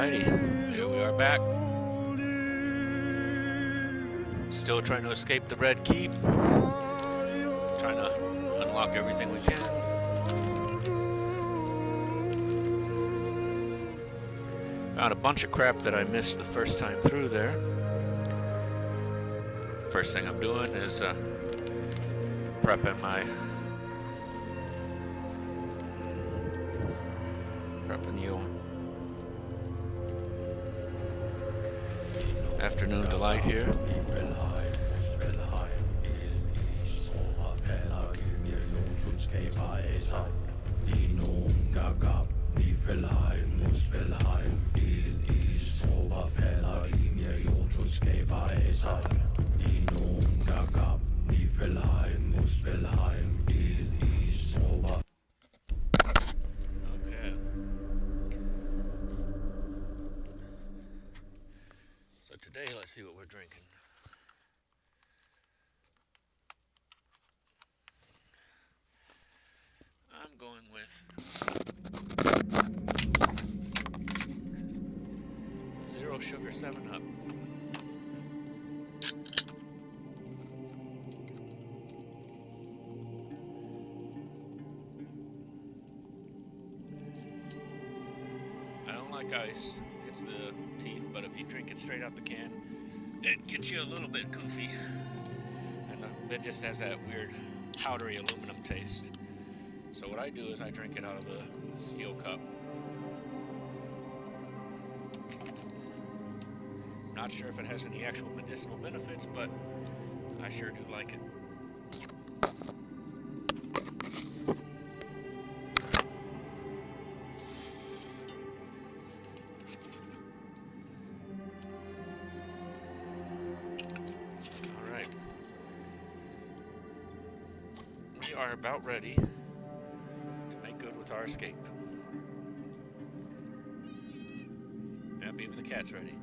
Alrighty, here we are back. Still trying to escape the red key. Trying to unlock everything we can. Found a bunch of crap that I missed the first time through there. First thing I'm doing is prepping you. Afternoon delight here. Okay. So today, let's see what we're drinking. I'm going with Zero Sugar 7-Up. I don't like ice. It's the teeth, but if you drink it straight out the can, it gets you a little bit goofy. And it just has that weird powdery aluminum taste. So what I do is I drink it out of a steel cup. Not sure if it has any actual medicinal benefits, but I sure do like it. All right. We are about ready to make good with our escape. Yep, even the cat's ready.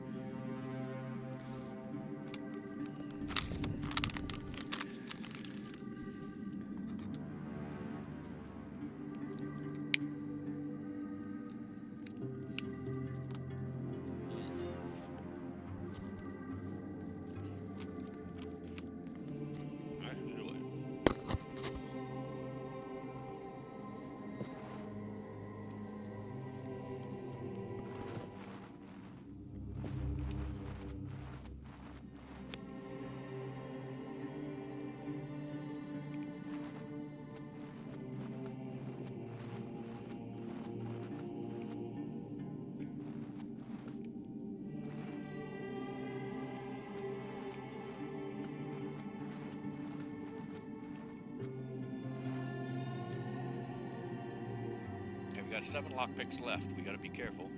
We got 7 lockpicks left. We got to be careful.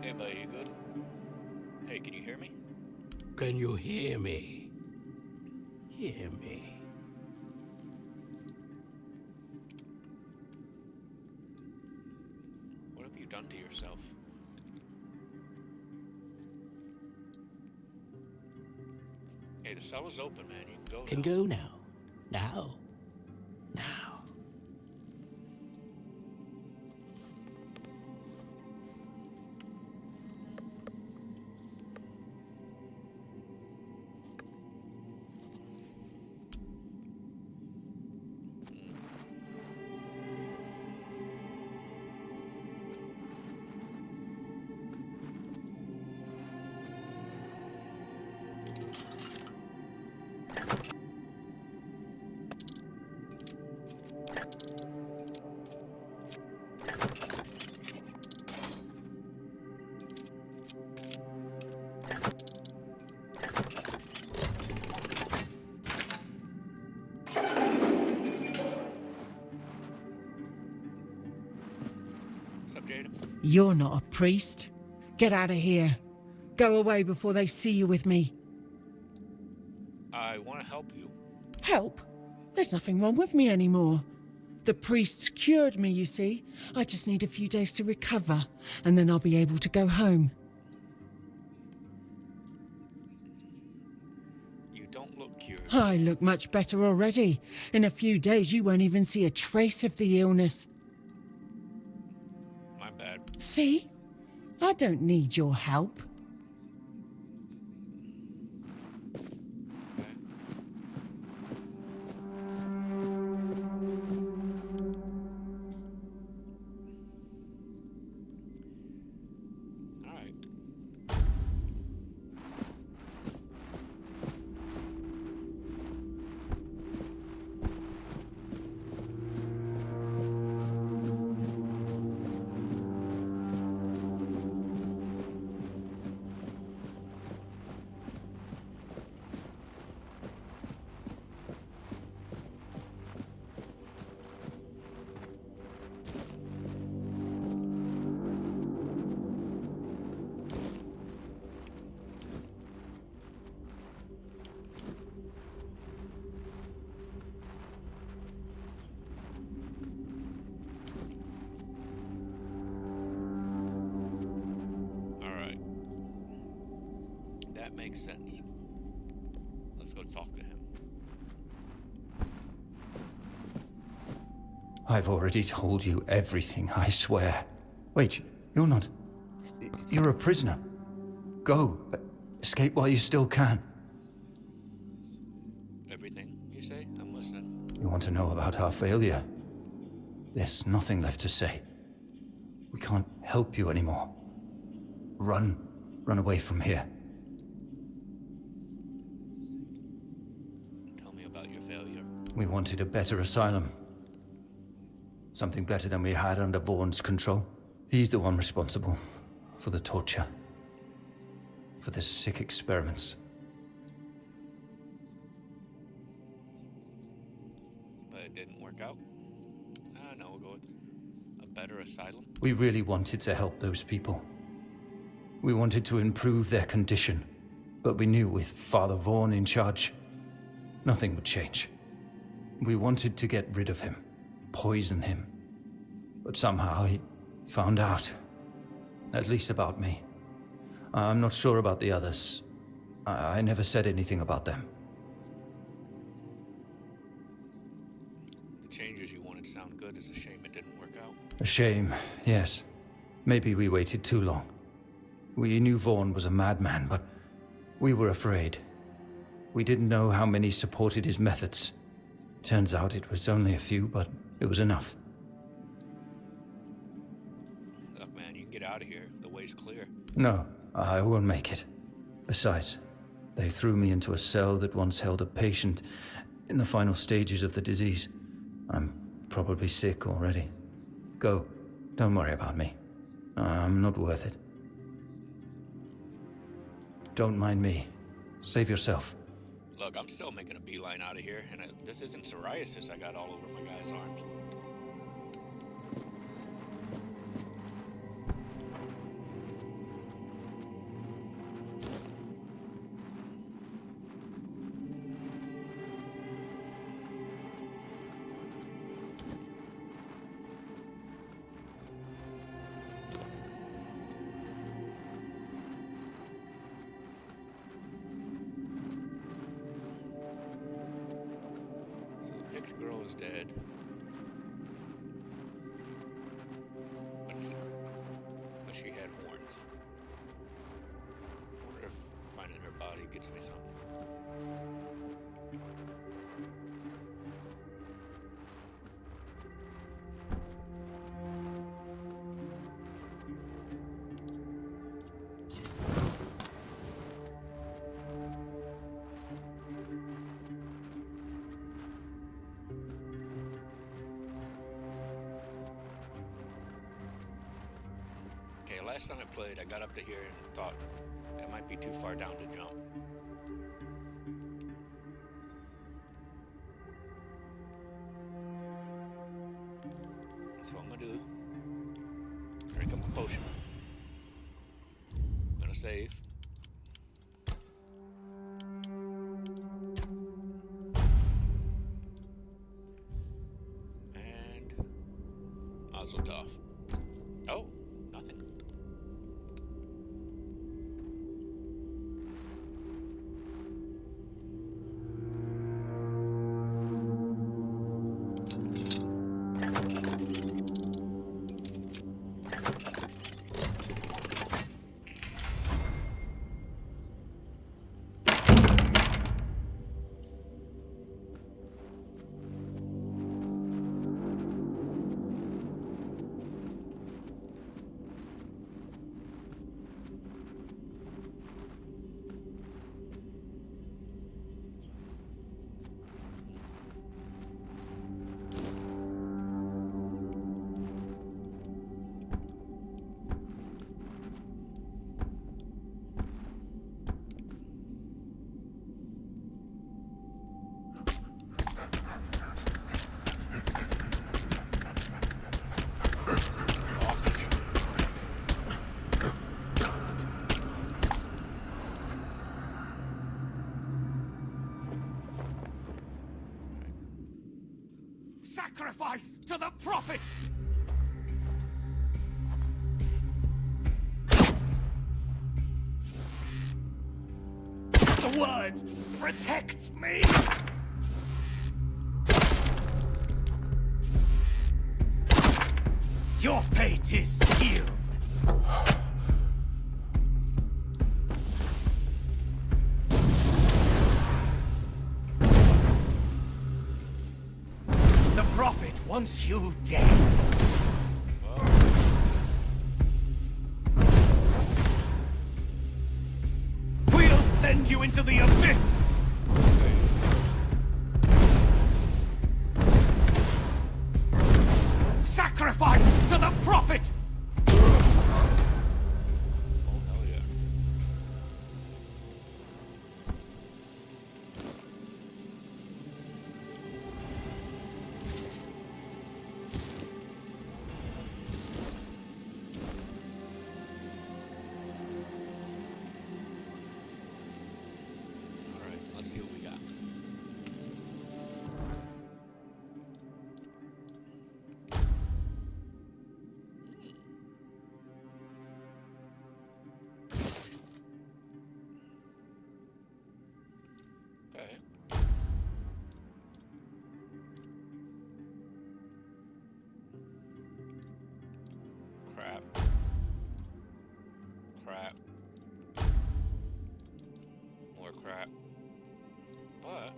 Hey, buddy, you good? Hey, can you hear me? Can you hear me? Hear me. What have you done to yourself? Hey, the cell is open, man. You can go Can now. go now. Now. Now. What's up, Jada? You're not a priest. Get out of here. Go away before they see you with me. I want to help you. Help? There's nothing wrong with me anymore. The priests cured me, you see. I just need a few days to recover, and then I'll be able to go home. You don't look cured. I look much better already. In a few days, you won't even see a trace of the illness. My bad. See? I don't need your help. All right. That makes sense. Let's go talk to him. I've already told you everything, I swear. Wait, you're not... You're a prisoner. Go. Escape while you still can. Everything, you say? I'm listening. You want to know about our failure? There's nothing left to say. We can't help you anymore. Run. Run away from here. Tell me about your failure. We wanted a better asylum. Something better than we had under Vaughn's control. He's the one responsible for the torture. For the sick experiments. But it didn't work out? No, we'll go with a better asylum. We really wanted to help those people. We wanted to improve their condition. But we knew with Father Vaughn in charge, nothing would change. We wanted to get rid of him. Poison him. But somehow he found out. At least about me. I'm not sure about the others. I never said anything about them. The changes you wanted sound good. It's a shame it didn't work out. A shame, yes. Maybe we waited too long. We knew Vaughn was a madman, but we were afraid. We didn't know how many supported his methods. Turns out it was only a few, but it was enough. Look, man, you can get out of here. The way's clear. No, I won't make it. Besides, they threw me into a cell that once held a patient in the final stages of the disease. I'm probably sick already. Go. Don't worry about me. I'm not worth it. Don't mind me. Save yourself. Look, I'm still making a beeline out of here, and this isn't psoriasis I got all over my guy's arms. The girl is dead. But she had horns. I wonder if finding her body gets me something. Last time I played, I got up to here and thought that might be too far down to jump. So what I'm gonna do, drink up a potion. gonna save. And Mazel tov. Oh, nothing. Sacrifice to the prophet! The word protects me! Your fate is sealed! The prophet wants you dead. We'll send you into the abyss! Sacrifice to the prophet! Oh, hell yeah. Alright, let's see what we got. Okay. Crap. Crap. More crap. But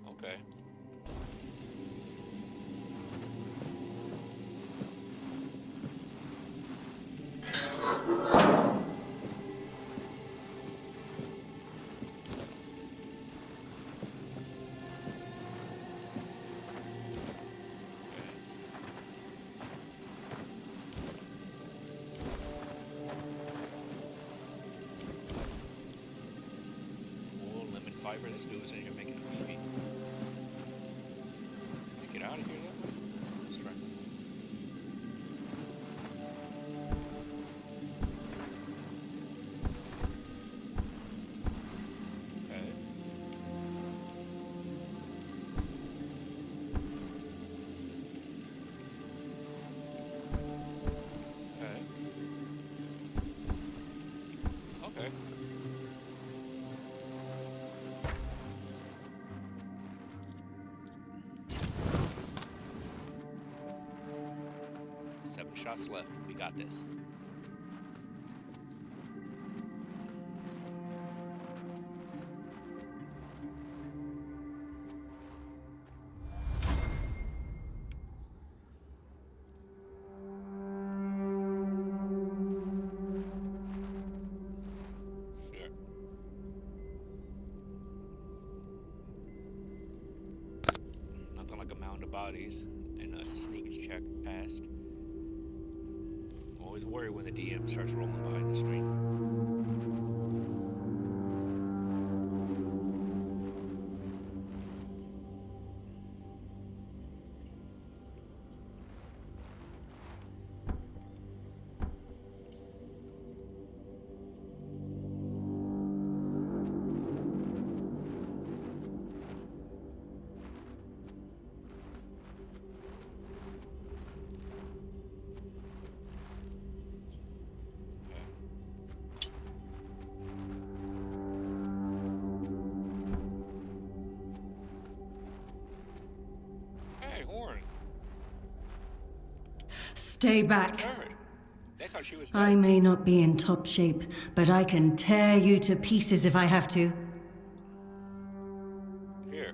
okay. Wool, lemon fiber. This dude was in here making a fifi. Can I get out of here though? Let's try. Okay. Okay. Okay. 7 shots left. We got this. Sure. Nothing like a mound of bodies and a sneak check past. Always worry when the DM starts rolling behind the screen. Stay back. It's her. They thought she was I dead. may not be in top shape, but I can tear you to pieces if I have to. Here.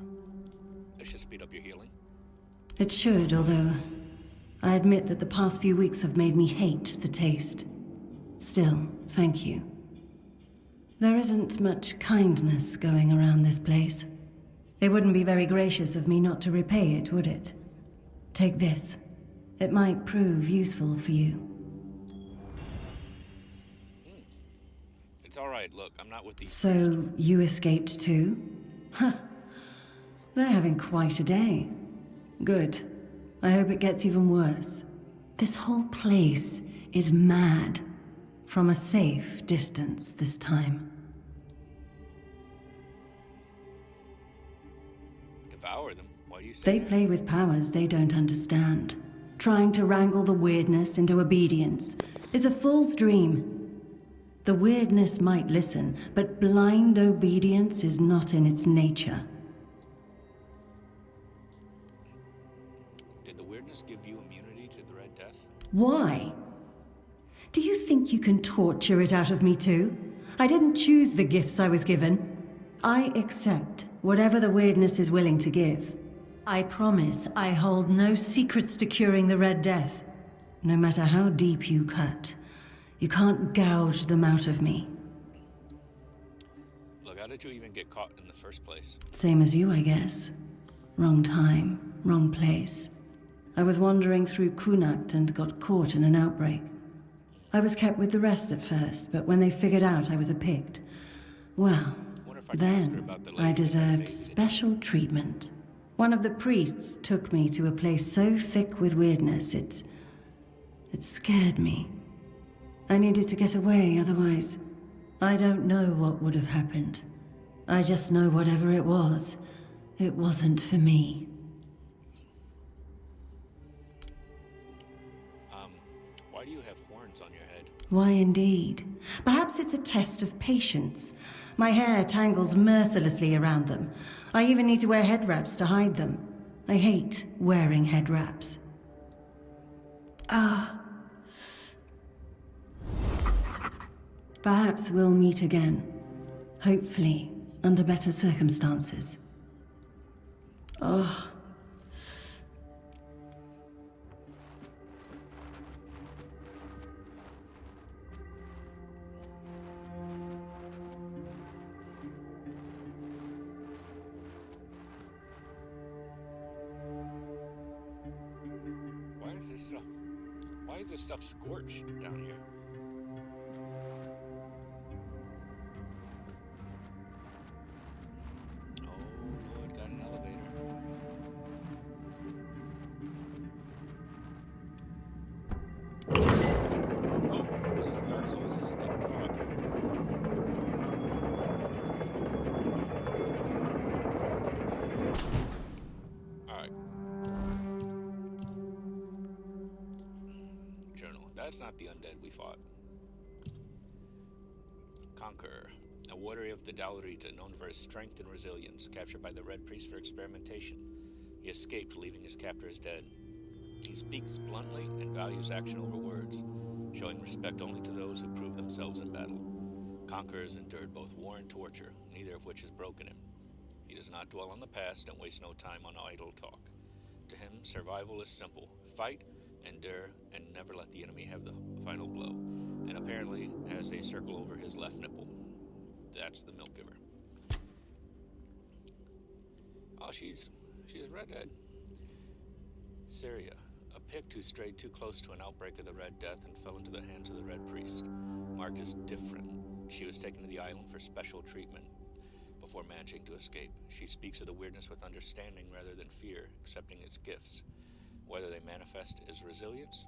This should speed up your healing. It should, although I admit that the past few weeks have made me hate the taste. Still, thank you. There isn't much kindness going around this place. It wouldn't be very gracious of me not to repay it, would it? Take this. It might prove useful for you. It's alright, look, I'm not with these. So, you escaped too? Huh. They're having quite a day. Good. I hope it gets even worse. This whole place is mad. From a safe distance this time. Devour them? Why do you say They that? play with powers they don't understand. Trying to wrangle the weirdness into obedience is a fool's dream. The weirdness might listen, but blind obedience is not in its nature. Did the weirdness give you immunity to the Red Death? Why? Do you think you can torture it out of me too? I didn't choose the gifts I was given. I accept whatever the weirdness is willing to give. I promise I hold no secrets to curing the Red Death. No matter how deep you cut, you can't gouge them out of me. Look, how did you even get caught in the first place? Same as you, I guess. Wrong time, wrong place. I was wandering through Kunakt and got caught in an outbreak. I was kept with the rest at first, but when they figured out I was a Pict, well, Wonder if I can ask her then about the lady I who deserved invaded. special treatment. One of the priests took me to a place so thick with weirdness, it scared me. I needed to get away, otherwise, I don't know what would have happened. I just know whatever it wasn't for me. Why do you have horns on your head? Why indeed? Perhaps it's a test of patience. My hair tangles mercilessly around them. I even need to wear head wraps to hide them. I hate wearing head wraps. Perhaps we'll meet again. Hopefully, under better circumstances. Oh. Why is this stuff scorched down here? Oh Lord, got an elevator. Oh, this is Dark Souls. This is getting caught. Alright. Journal. That's not the undead we fought. Conqueror. A warrior of the Dalrita, known for his strength and resilience, captured by the Red Priest for experimentation. He escaped, leaving his captors dead. He speaks bluntly and values action over words, showing respect only to those who prove themselves in battle. Conqueror has endured both war and torture, neither of which has broken him. He does not dwell on the past and wastes no time on idle talk. To him, survival is simple. Fight, endure, and never let the enemy have the final blow. And apparently has a circle over his left nipple. That's the milk giver. Oh, she's redhead. Syria, a Pict who strayed too close to an outbreak of the Red Death and fell into the hands of the Red Priest. Marked as different, she was taken to the island for special treatment before managing to escape. She speaks of the weirdness with understanding rather than fear, accepting its gifts, whether they manifest as resilience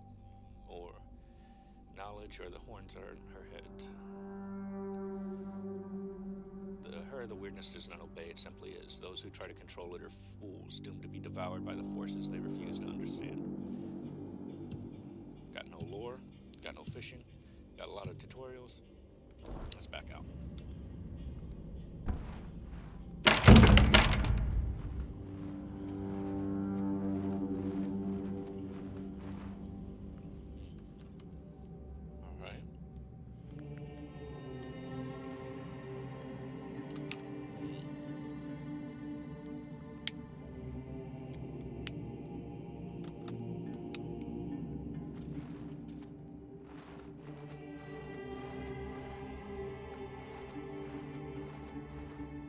or knowledge or the horns are in her head. The weirdness does not obey, it simply is. Those who try to control it are fools, doomed to be devoured by the forces they refuse to understand. Got no lore, got no fishing, got a lot of tutorials. Let's back out.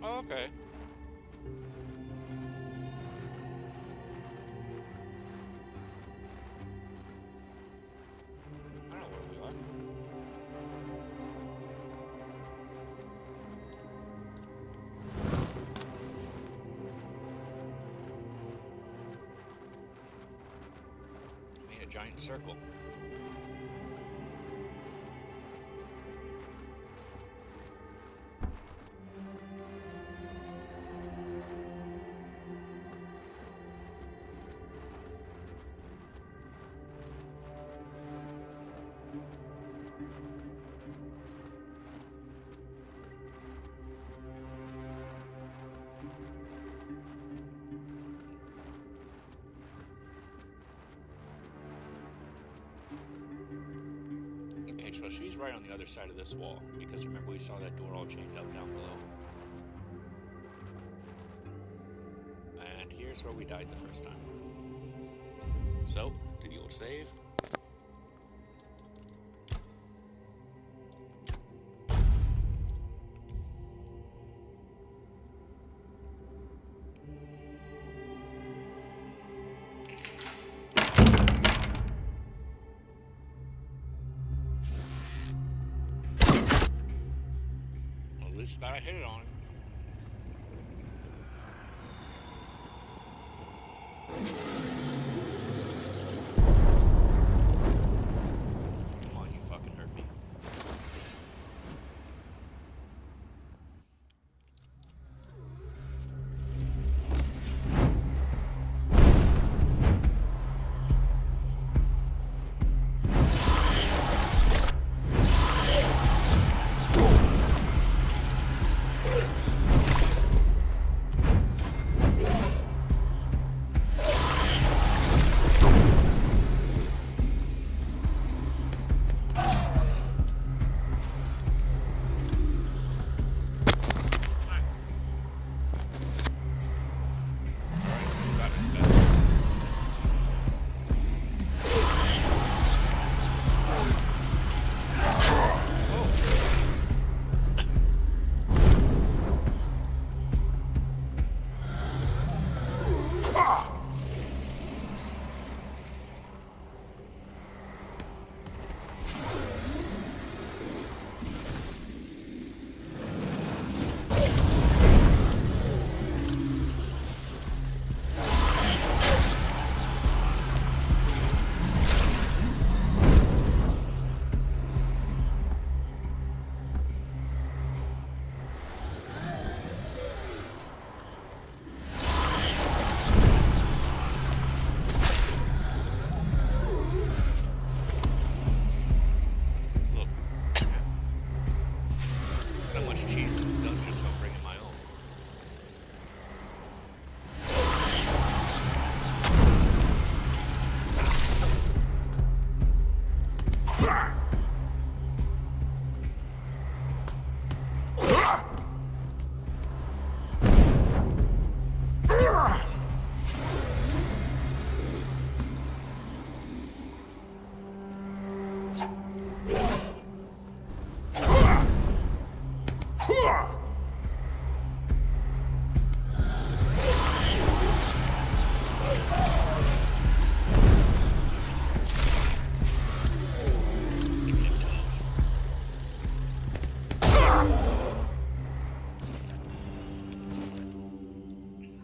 Oh, okay. I don't know where we are. Made a giant circle. Okay, so she's right on the other side of this wall, because remember we saw that door all chained up down below. And here's where we died the first time. So, do the old save. At least gotta hit it on him. Come on, you fucking hurt me. Got it back. Look. Not much cheese in this dungeon, so I'm bringing my own.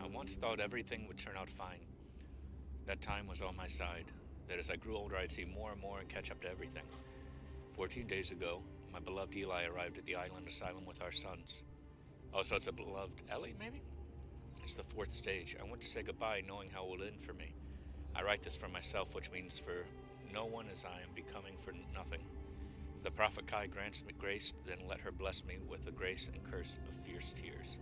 I once thought everything would turn out fine. That time was on my side. That as I grew older, I'd see more and more and catch up to everything. 14 days ago, my beloved Eli arrived at the island asylum with our sons. Oh, so it's a beloved Ellie, maybe? It's the 4th stage. I went to say goodbye knowing how it will end for me. I write this for myself, which means for no one as I am becoming for nothing. If the Prophet Kai grants me grace, then let her bless me with the grace and curse of fierce tears.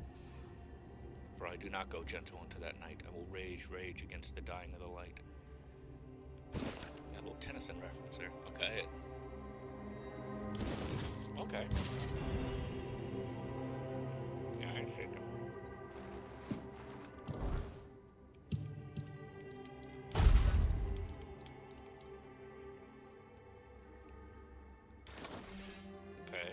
For I do not go gentle into that night. I will rage against the dying of the light. Got a little Tennyson reference there. Okay. Okay. Yeah, I see them. Okay.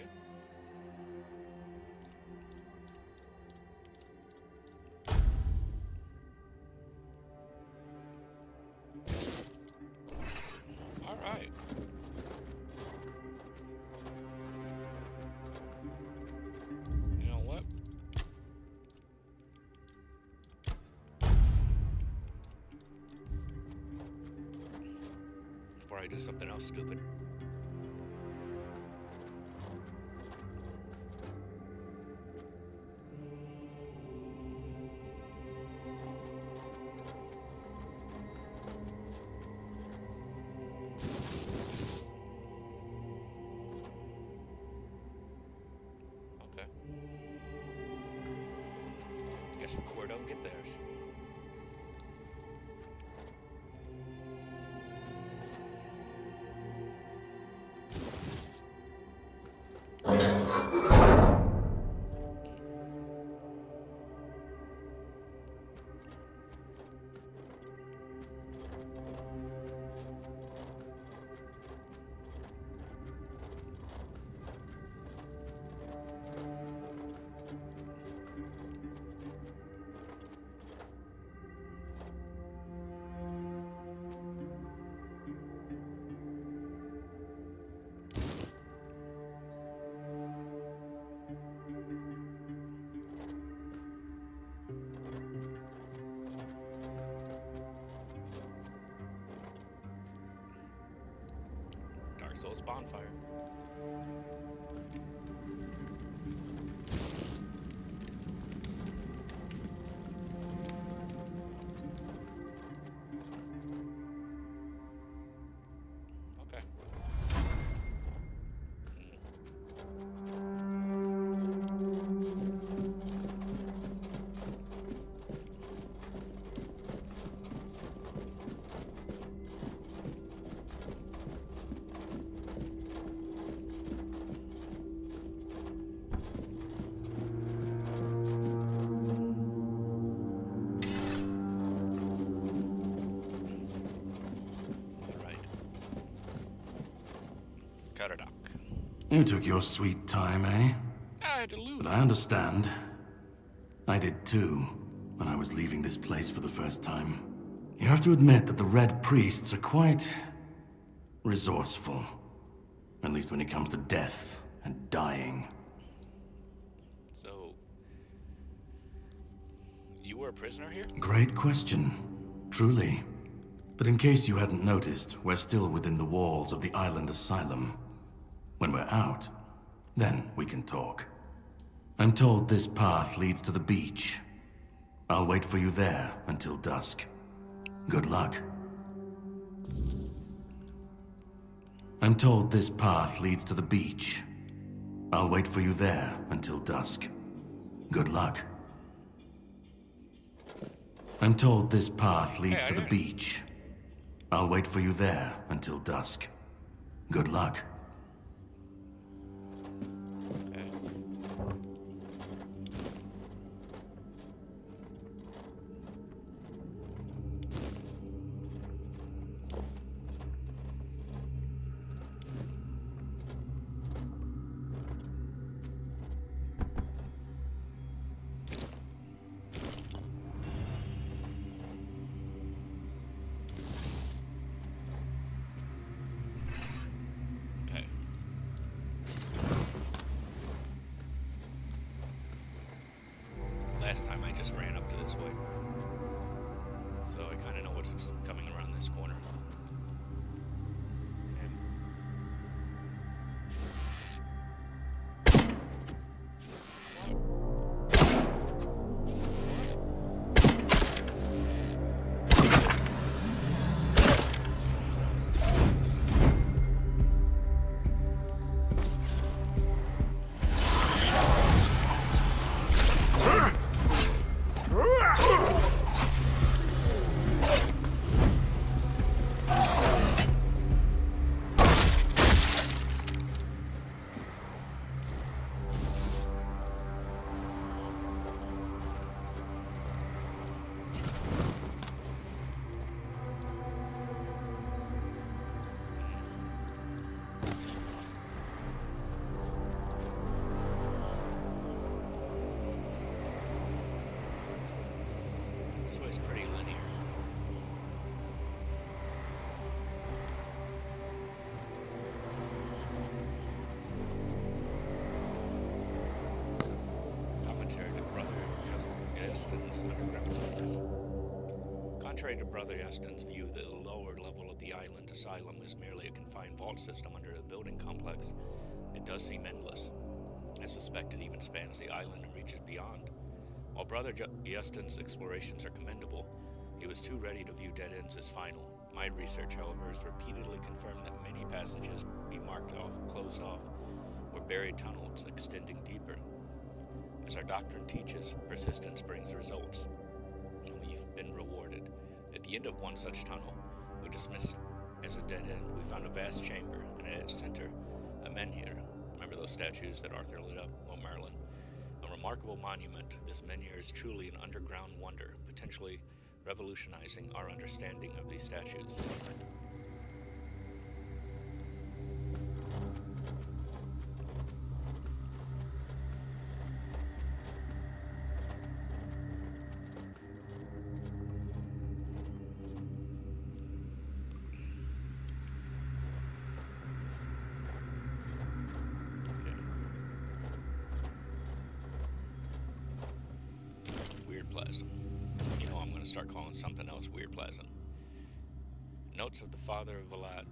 I do something else stupid. Okay. Guess the core don't get theirs. Dark Souls bonfire. Okay. Caradoc. You took your sweet time, eh? I had to lose. But I understand. I did too, when I was leaving this place for the first time. You have to admit that the Red Priests are quite resourceful. At least when it comes to death and dying. So, you were a prisoner here? Great question. Truly. But in case you hadn't noticed, we're still within the walls of the island asylum. When we're out, then we can talk. I'm told this path leads to the beach. I'll wait for you there until dusk. Good luck. I'm told this path leads to the beach. I'll wait for you there until dusk. Good luck. I'm told this path leads to the beach. I'll wait for you there until dusk. Good luck. Okay. Okay. Last time I just ran up to this way. So I kind of know what's coming around this corner. And this way's pretty linear. Commentary to Brother Yeston's underground tunnels. Contrary to Brother Yeston's view, the lower level of the island Island Asylum is merely a confined vault system under a building complex, it does seem endless. I suspect it even spans the island and reaches beyond. While Brother Justin's explorations are commendable, he was too ready to view dead ends as final. My research, however, has repeatedly confirmed that many passages be marked off, closed off, or buried tunnels extending deeper. As our doctrine teaches, persistence brings results. We've been rewarded. At the end of one such tunnel, we dismissed as a dead end, we found a vast chamber, and at its center, a menhir. Remember those statues that Arthur lit up? Well, Merlin. A remarkable monument, this menhir is truly an underground wonder, potentially revolutionizing our understanding of these statues. Weird plasm. You know I'm going to start calling something else weird plasm. Notes of the father of Vlad.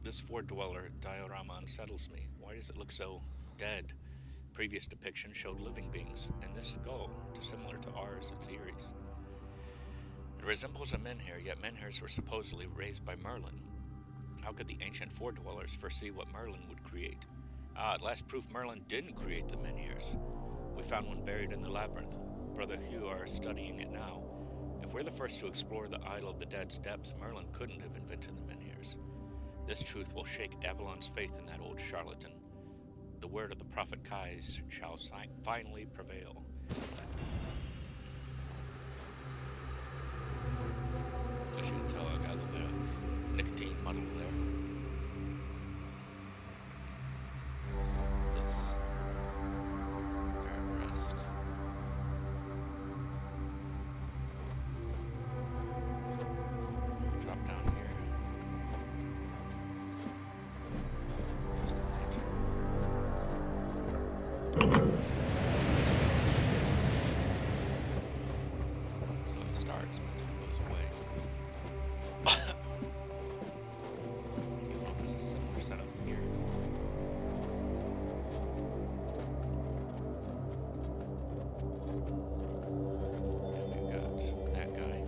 This four-dweller diorama unsettles me. Why does it look so dead? Previous depiction showed living beings, and this skull, dissimilar to ours, it's eerie. It resembles a menhir, yet menhirs were supposedly raised by Merlin. How could the ancient four-dwellers foresee what Merlin would create? At last proof Merlin didn't create the menhirs. We found one buried in the labyrinth. Brother Hugh are studying it now. If we're the first to explore the Isle of the Dead's depths, Merlin couldn't have invented the menhirs. This truth will shake Avalon's faith in that old charlatan. The word of the prophet Kai shall finally prevail. As you can tell, I got a little bit of nicotine muddle there. This. They're at rest. Drop down here. Just a lantern. So it starts, but then it goes away. You notice a similar setup here. And we've got that guy.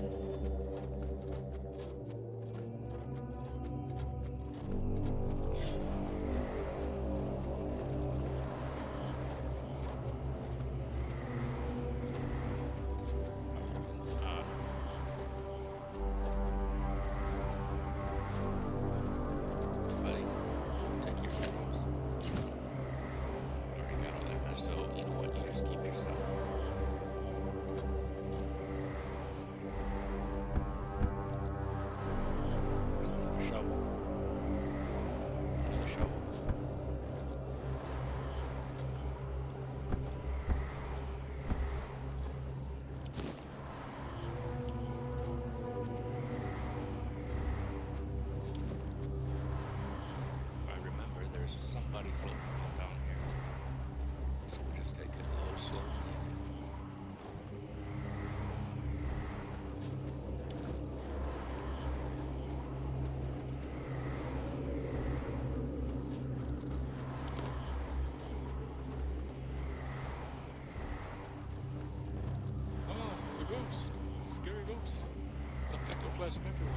Hey buddy, take your headphones. Already got all that mess, so you know what, you just keep your stuff. There's another shovel. Another shovel. If I remember, there's somebody floating around down here. So we'll just take it low, slow, and easy. Oh, there's a ghost. Scary ghost. Left ectoplasm everywhere.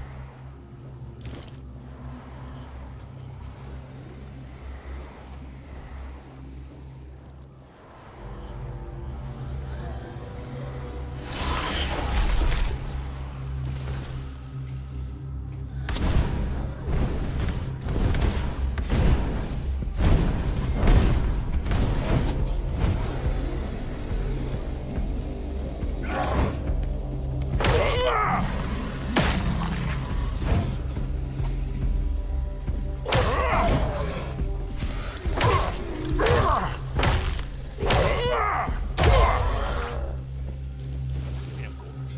Yeah, of course.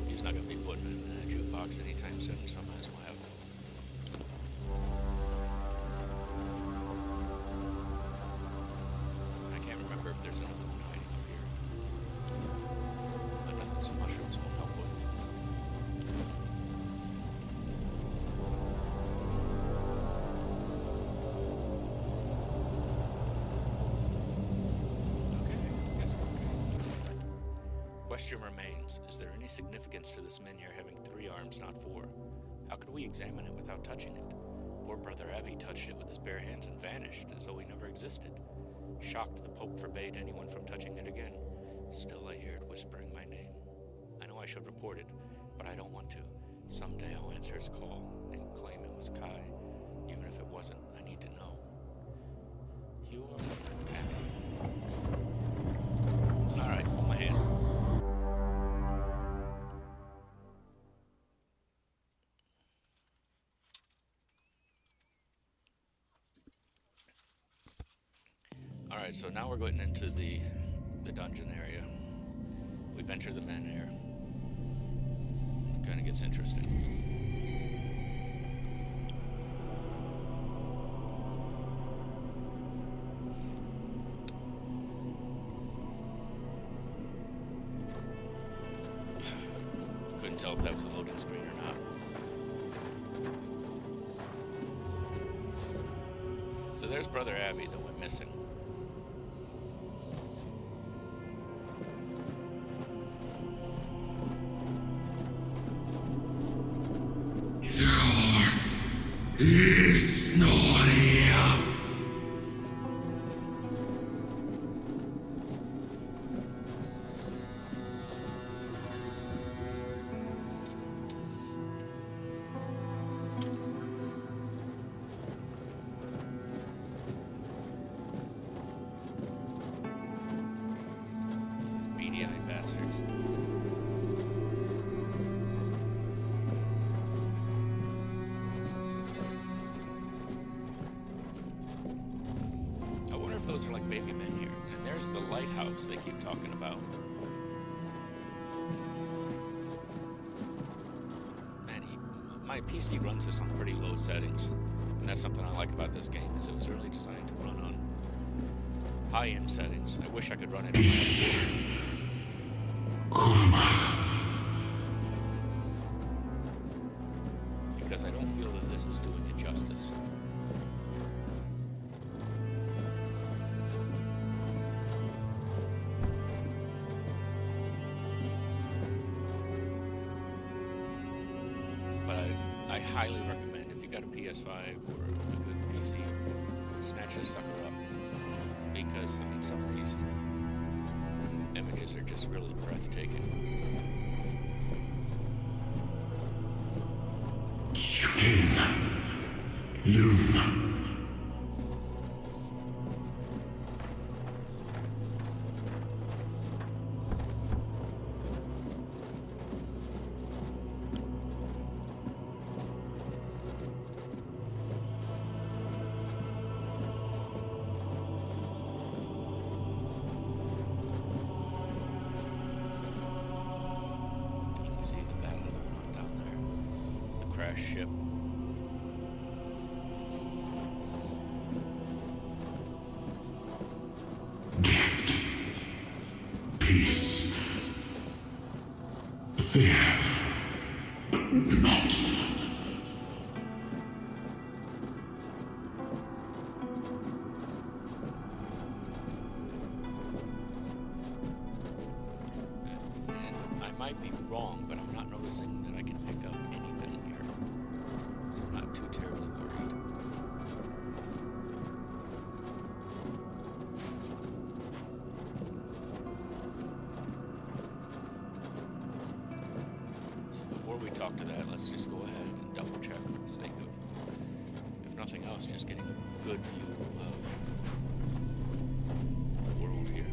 He's not going to be putting it in a jukebox anytime soon, so I might as well have it. I can't remember if there's another one hiding up here. But nothing so mushrooms won't help. question remains, is there any significance to this men here having 3 arms, not 4? How could we examine it without touching it? Poor Brother Abbey touched it with his bare hands and vanished, as though he never existed. Shocked, the Pope forbade anyone from touching it again. Still I hear it whispering my name. I know I should report it, but I don't want to. Someday I'll answer its call and claim it was Kai. Even if it wasn't, I need to know. You are Abbey. Alright, hold my hand. Alright, so now we're going into the dungeon area. We've entered the men here. It kind of gets interesting. Couldn't tell if that was a loading screen or not. So there's Brother Abbey that went missing. He's not here. These beady-eyed bastards. Those are like baby men here. And there's the lighthouse they keep talking about. Man, my PC runs this on pretty low settings. And that's something I like about this game, is it was really designed to run on high-end settings. I wish I could run it because I don't feel that this is doing it justice. I highly recommend, if you got a PS5 or a good PC, snatch this sucker up. Because, I mean, some of these images are just really breathtaking. Skin. Loom. See the battle going on down there. The crashed ship. Gift. Peace. Fear. Not. Might be wrong, but I'm not noticing that I can pick up anything here. So I'm not too terribly worried. So before we talk to that, let's just go ahead and double check for the sake of, if nothing else, just getting a good view of the world here.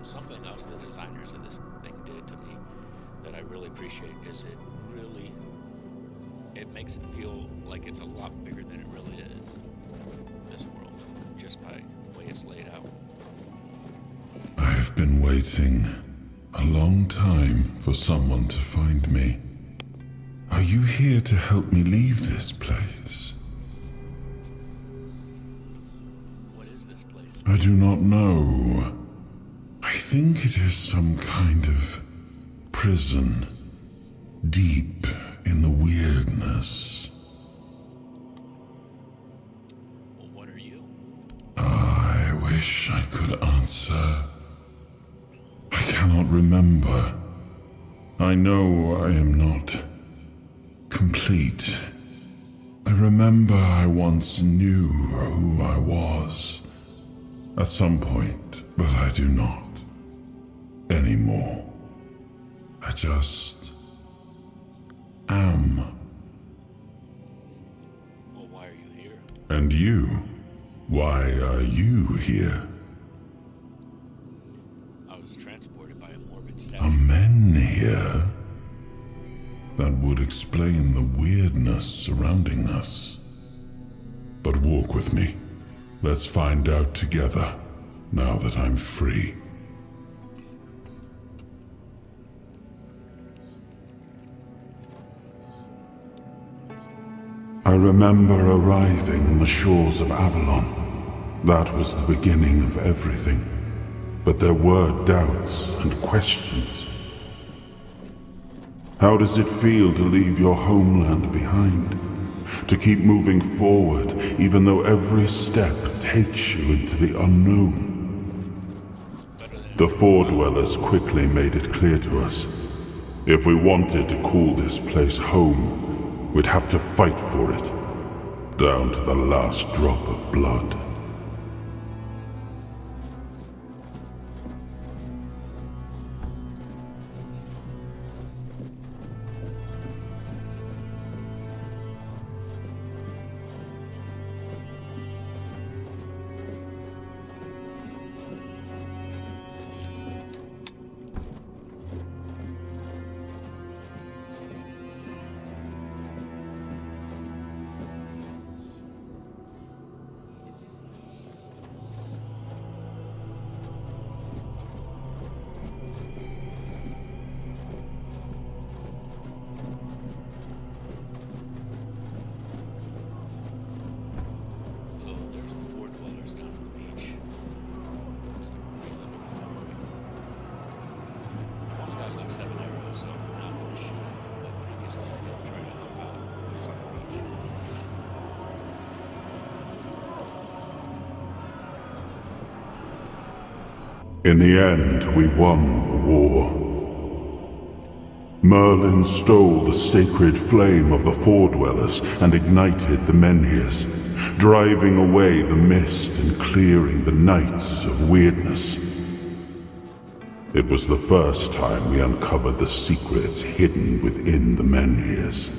Something else the designers of this thing did to me that I really appreciate is it makes it feel like it's a lot bigger than it really is, this world, just by the way it's laid out. I've been waiting a long time for someone to find me. Are you here to help me leave this place? What is this place? I do not know. I think it is some kind of prison, deep in the weirdness. wish I could answer. I cannot remember. I know I am not complete. I remember I once knew who I was at some point, but I do not anymore. I just am. Well, why are you here? And you? Why are you here? I was transported by a morbid Are statue. men here? That would explain the weirdness surrounding us. But walk with me. Let's find out together, now that I'm free. I remember arriving on the shores of Avalon. That was the beginning of everything. But there were doubts and questions. How does it feel to leave your homeland behind? To keep moving forward, even though every step takes you into the unknown? The Four Dwellers quickly made it clear to us. If we wanted to call this place home, we'd have to fight for it, down to the last drop of blood. So there's the Four Dwellers down on the beach. Looks like we're reliving the memory. I've only got like 7 arrows, so I'm not gonna shoot. But previously I did try to help out boys on the beach. In the end, we won the war. Merlin stole the sacred flame of the Four Dwellers and ignited the Menhirs, driving away the mist and clearing the nights of weirdness. It was the first time we uncovered the secrets hidden within the Menhirs.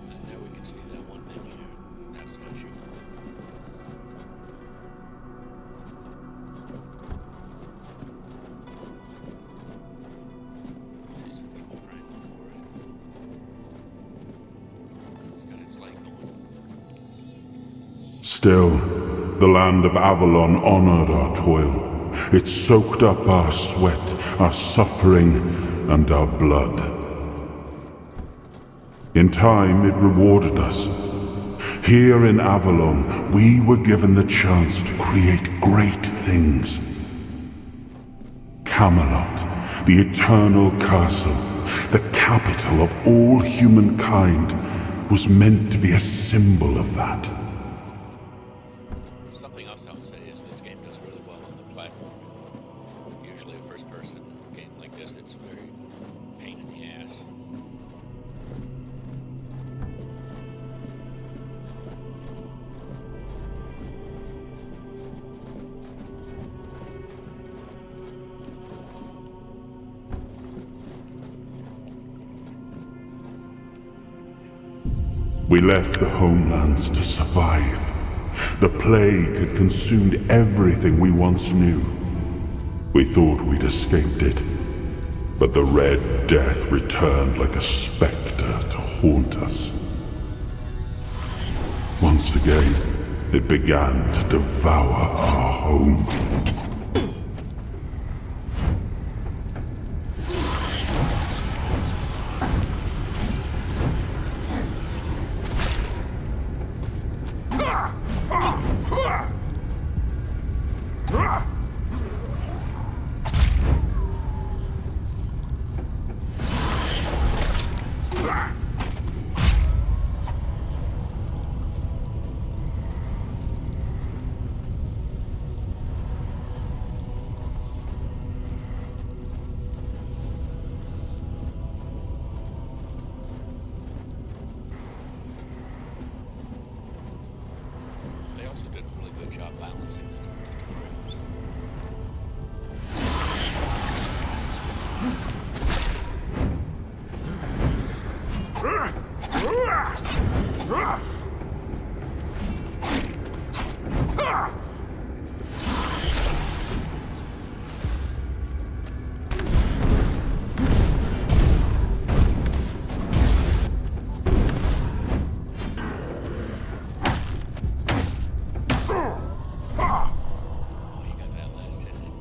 And there we can see that one thing here, that statue. See some people praying before it. It's got its light going. Still, the land of Avalon honored our toil. It soaked up our sweat, our suffering, and our blood. In time, it rewarded us. Here in Avalon, we were given the chance to create great things. Camelot, the eternal castle, the capital of all humankind, was meant to be a symbol of that. Something else I'll say is this game does really well on the platform. Usually a first-person game like this, it's very pain in the ass. We left the homelands to survive. The plague had consumed everything we once knew. We thought we'd escaped it, but the Red Death returned like a specter to haunt us. Once again, it began to devour our home. They also did a really good job balancing the two rooms. Oh, you got that last hit in.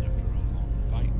After a long fight.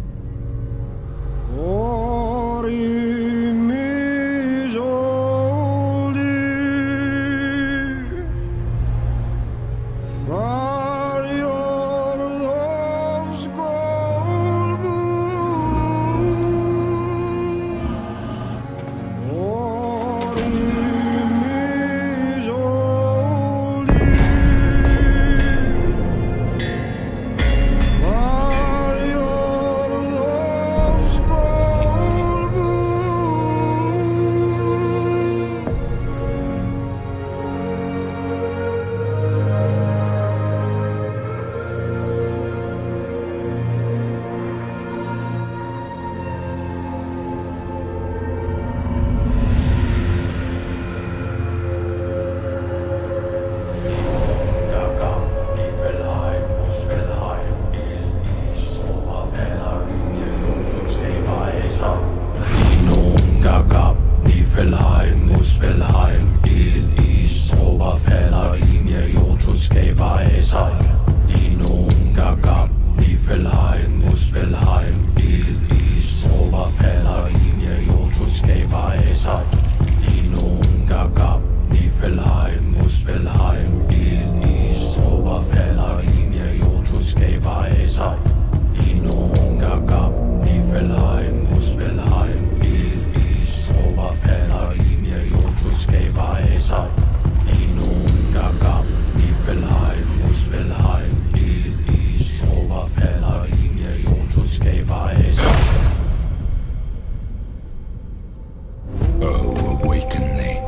Oh, awaken thee,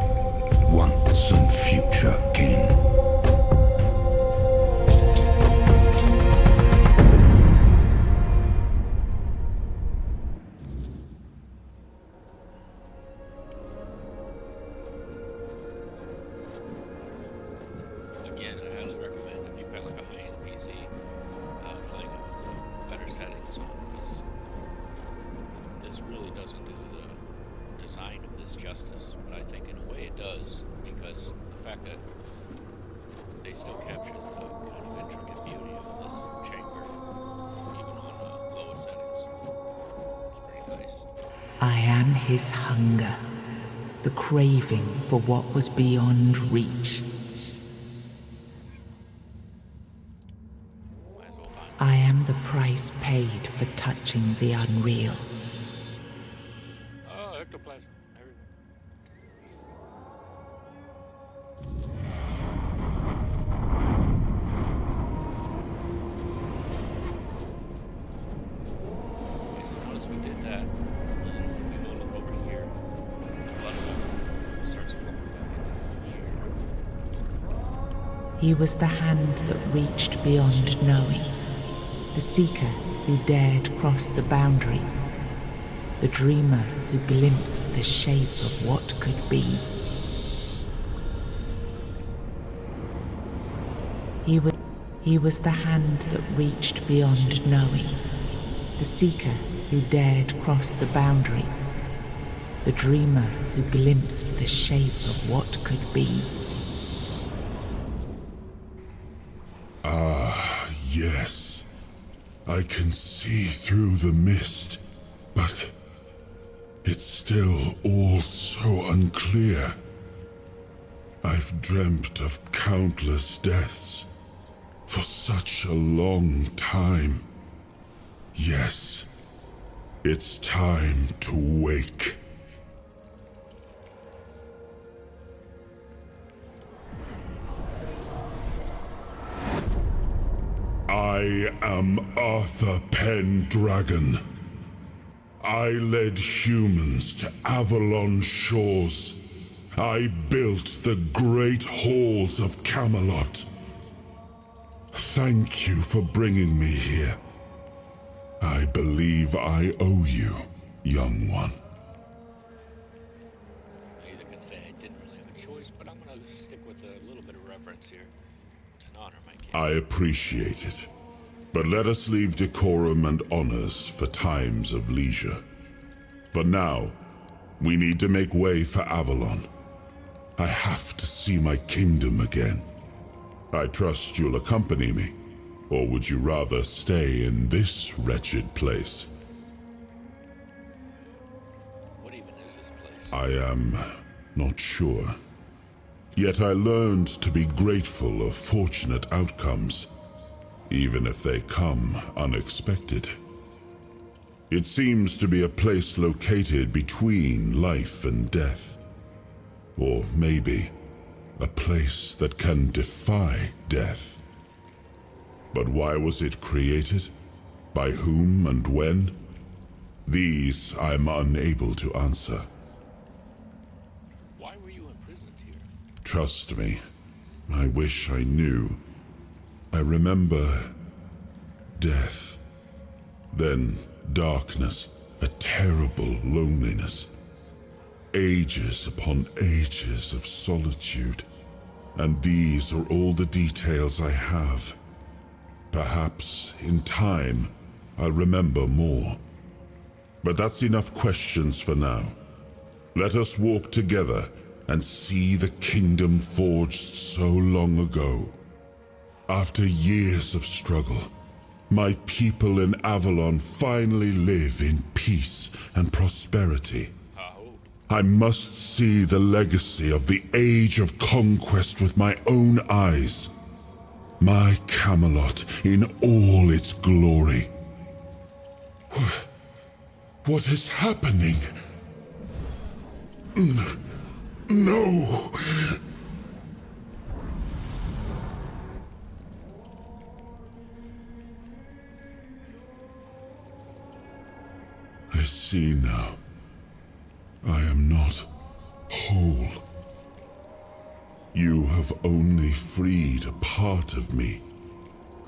once and future king. this justice, but I think in a way it does, because the fact that they still capture the kind of intricate beauty of this chamber, even on the lowest settings. It's pretty nice. I am his hunger, the craving for what was beyond reach. Might as well buy I am the price paid for touching the unreal. Oh, ectoplasm. Everywhere. Okay, so notice we did that. If we go look over here, the blood of it starts flowing back into here. He was the hand that reached beyond knowing, the seeker who dared cross the boundary, the dreamer who glimpsed the shape of what could be. He was the hand that reached beyond knowing, the seeker who dared cross the boundary, the dreamer who glimpsed the shape of what could be. Ah, yes. I can see through the mist, but it's still all so unclear. I've dreamt of countless deaths for such a long time. Yes, it's time to wake. I am Arthur Pendragon. I led humans to Avalon shores. I built the great halls of Camelot. Thank you for bringing me here. I believe I owe you, young one. I either can say I didn't really have a choice, but I'm going to stick with a little bit of reverence here. It's an honor, my king. I appreciate it. But let us leave decorum and honors for times of leisure. For now, we need to make way for Avalon. I have to see my kingdom again. I trust you'll accompany me, or would you rather stay in this wretched place? What even is this place? I am not sure. Yet I learned to be grateful of fortunate outcomes, even if they come unexpected. It seems to be a place located between life and death. Or maybe a place that can defy death. But why was it created? By whom and when? These I'm unable to answer. Why were you imprisoned here? Trust me, I wish I knew. I remember death, then darkness, a terrible loneliness, ages upon ages of solitude, and these are all the details I have. Perhaps, in time, I'll remember more. But that's enough questions for now. Let us walk together and see the kingdom forged so long ago. After years of struggle, my people in Avalon finally live in peace and prosperity. I must see the legacy of the Age of Conquest with my own eyes. My Camelot in all its glory. What is happening? No! I see now. I am not whole. You have only freed a part of me.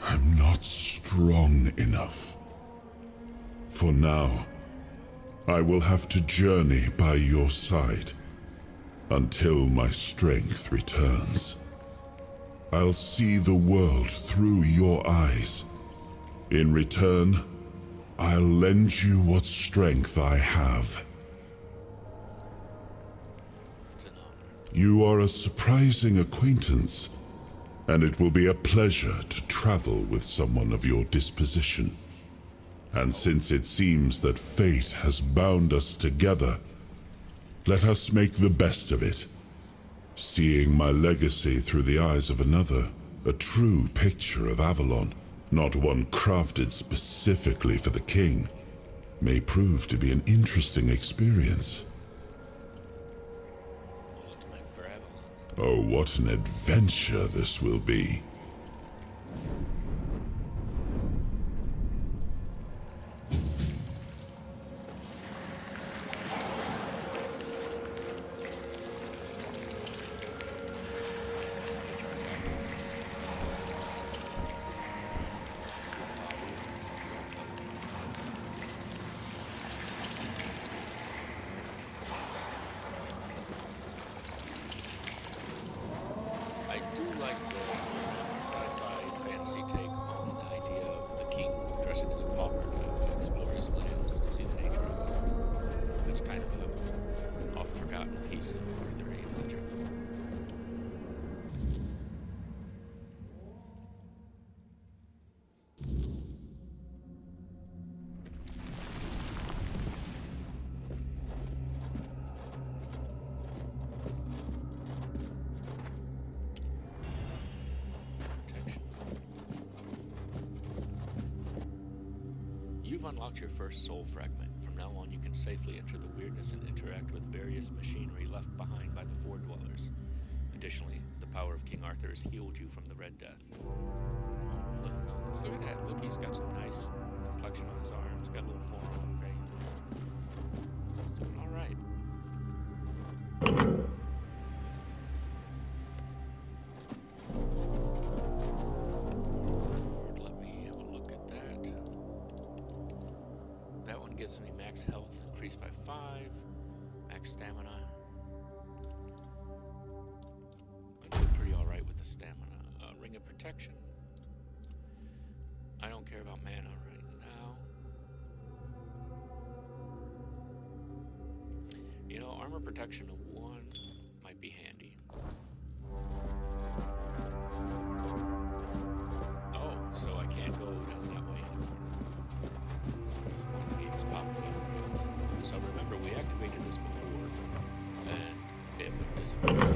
I'm not strong enough. For now, I will have to journey by your side until my strength returns. I'll see the world through your eyes. In return, I'll lend you what strength I have. You are a surprising acquaintance, and it will be a pleasure to travel with someone of your disposition. And since it seems that fate has bound us together, let us make the best of it. Seeing my legacy through the eyes of another, a true picture of Avalon, not one crafted specifically for the king, may prove to be an interesting experience. Oh, what an adventure this will be. You've unlocked your first soul fragment. From now on, you can safely enter the weirdness and interact with various machinery left behind by the Four Dwellers. Additionally, the power of King Arthur has healed you from the Red Death. Look at that. Look, he's got some nice complexion on his arms. Got a little forearm vein. He's doing all right. Gives me max health increased by 5, max stamina. I'm doing pretty alright with the stamina. Ring of protection. I don't care about mana right now. You know, armor protection of 1 might be handy. Oh, so I can't go down that way anymore. So remember, we activated this before, and it would disappear.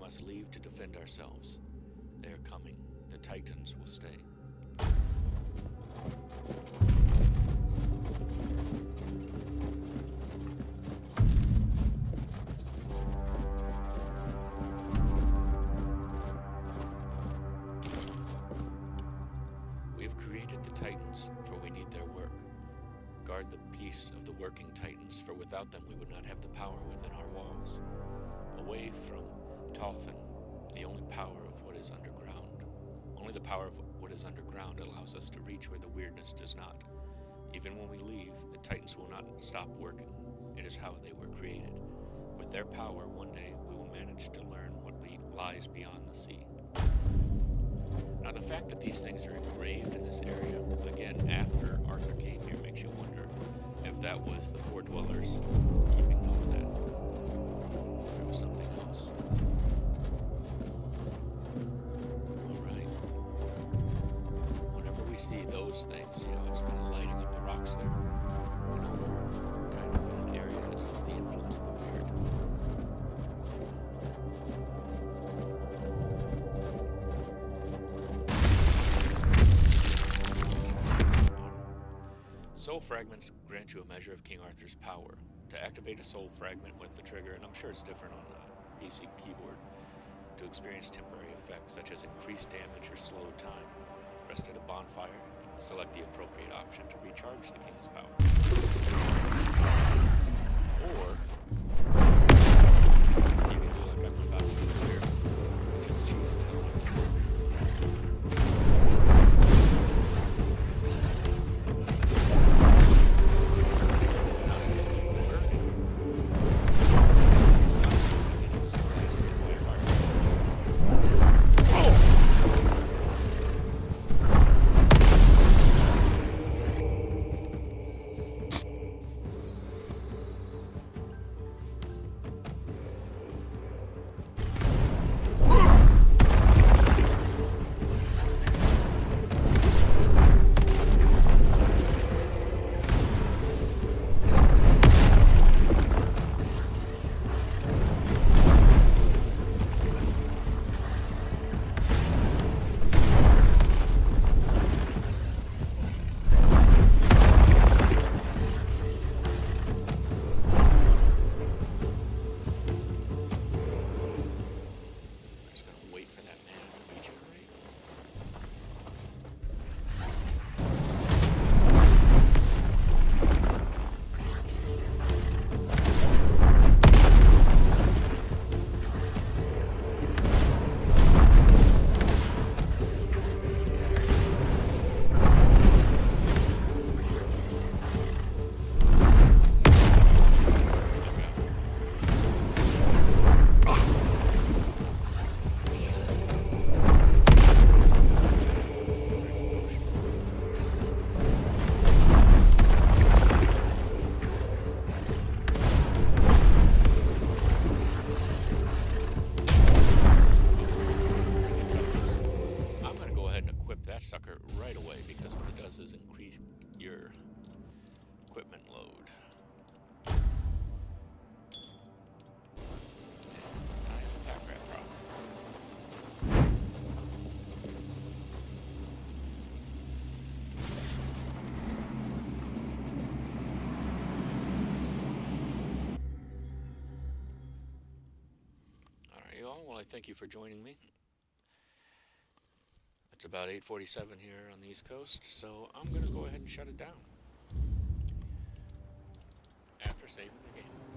must leave to defend ourselves. They are coming. The Titans will stay. We have created the Titans, for we need their work. Guard the peace of the working Titans, for without them we would not have the power within our walls. Away from Tothan, the only power of what is underground. Only the power of what is underground allows us to reach where the weirdness does not. Even when we leave, the Titans will not stop working. It is how they were created. With their power, one day we will manage to learn what lies beyond the sea. Now, the fact that these things are engraved in this area, again, after Arthur came here, makes you wonder if that was the Four Dwellers keeping note of that. If it was something else. Alright. Whenever we see those things, see how it's kind of lighting up the rocks there? We know we're kind of in an area that's under the influence of the weird. Soul fragments grant you a measure of King Arthur's power. To activate a soul fragment with the trigger, and I'm sure it's different on the PC keyboard, to experience temporary effects such as increased damage or slowed time, rest at a bonfire, and select the appropriate option to recharge the King's power. Or you can do like I'm about to do here, just choose the elements. Sucker right away, because what it does is increase your equipment load. And I have a pack rat problem. Alright, y'all. Well, I thank you for joining me. It's about 8:47 here on the East Coast, so I'm going to go ahead and shut it down. After saving the game, of course.